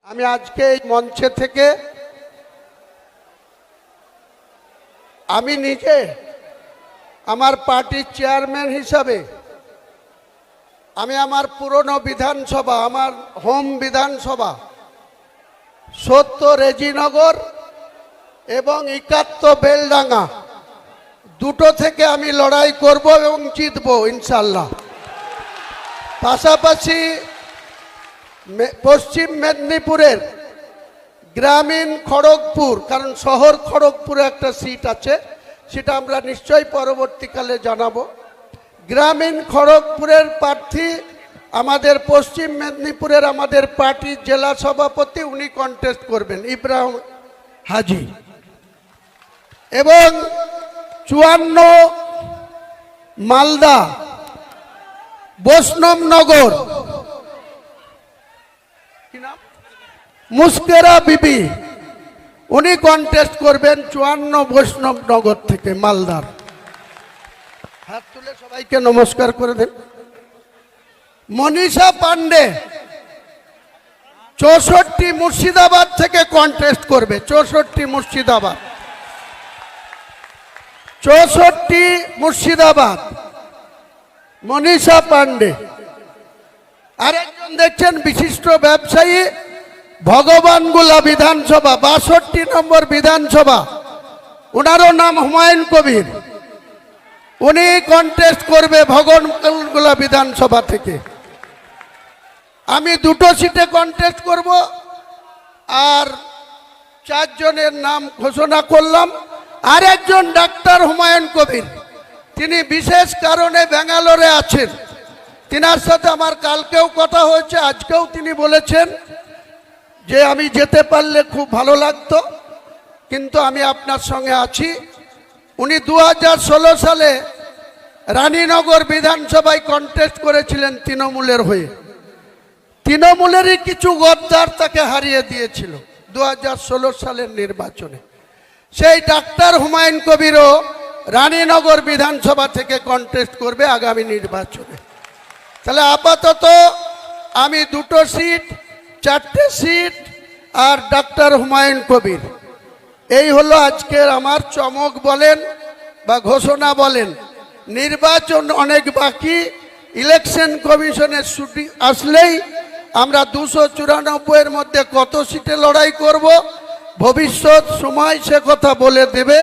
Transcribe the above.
আমি আজকে এই মঞ্চে থেকে আমি নিজে আমার পার্টির চেয়ারম্যান হিসাবে আমি আমার পুরনো বিধানসভা, আমার হোম বিধানসভা ৭০ রেজিনগর এবং ৭১ বেলডাঙ্গা দুটো থেকে আমি লড়াই করব এবং জিতব ইনশাল্লাহ। পাশাপাশি পশ্চিম মেদিনীপুরের গ্রামীণ খড়গপুর, কারণ শহর খড়গপুরে একটা সিট আছে, সেটা আমরা নিশ্চয়ই পরবর্তীকালে জানাবো। গ্রামীণ খড়গপুরের প্রার্থী আমাদের পশ্চিম মেদিনীপুরের আমাদের পার্টির জেলা সভাপতি, উনি কন্টেস্ট করবেন, ইব্রাহিম হাজি। এবং ৫৪ মালদা বৈষ্ণবনগর মুস্কেরা বিবি, উনি কন্টেস্ট করবেন ৫৪ বৈষ্ণবনগর থেকে মালদার। হাত তুলে সবাইকে নমস্কার করে দেন। মনীষা পান্ডে ৬৪ মুর্শিদাবাদ থেকে কন্টেস্ট করবে, ৬৪ মুর্শিদাবাদ, ৬৪ মুর্শিদাবাদ মনীষা পান্ডে। আরেকজন দেখছেন বিশিষ্ট ব্যবসায়ী, ভগবানগোলা বিধানসভা ৬২ নম্বর বিধানসভা, ওনারও নাম হুমায়ুন কবির, উনি কন্টেস্ট করবে ভগবানগোলা বিধানসভা থেকে। আমি দুটো সিটে কন্টেস্ট করব আর ৪ জনের নাম ঘোষণা করলাম। আর একজন ডাক্তার হুমায়ুন কবির, তিনি বিশেষ কারণে ব্যাঙ্গালোরে আছেন, তিনার সাথে আমার কালকেও কথা হয়েছে, আজকেও তিনি বলেছেন যে আমি যেতে পারলে খুব ভালো লাগতো, কিন্তু আমি আপনার সঙ্গে আছি। উনি ২০১৬ সালে রানীনগর বিধানসভায় কন্টেস্ট করেছিলেন তৃণমূলের হয়ে, তৃণমূলেরই কিছু গদ্দার তাকে হারিয়ে দিয়েছিল ২০১৬ সালের নির্বাচনে। সেই ডাক্তার হুমায়ুন কবিরও রানীনগর বিধানসভা থেকে কন্টেস্ট করবে আগামী নির্বাচনে। তাহলে আপাতত আমি দুটো সিট, ৪টে সিট আর ডাক্তার হুমায়ুন কবির, এই হলো আজকের আমার চমক বলেন বা ঘোষণা বলেন। নির্বাচন অনেক বাকি, ইলেকশন কমিশনের ছুটি আসলেই আমরা ২৯৪-এর মধ্যে কত সিটে লড়াই করব ভবিষ্যৎ সময় সে কথা বলে দেবে।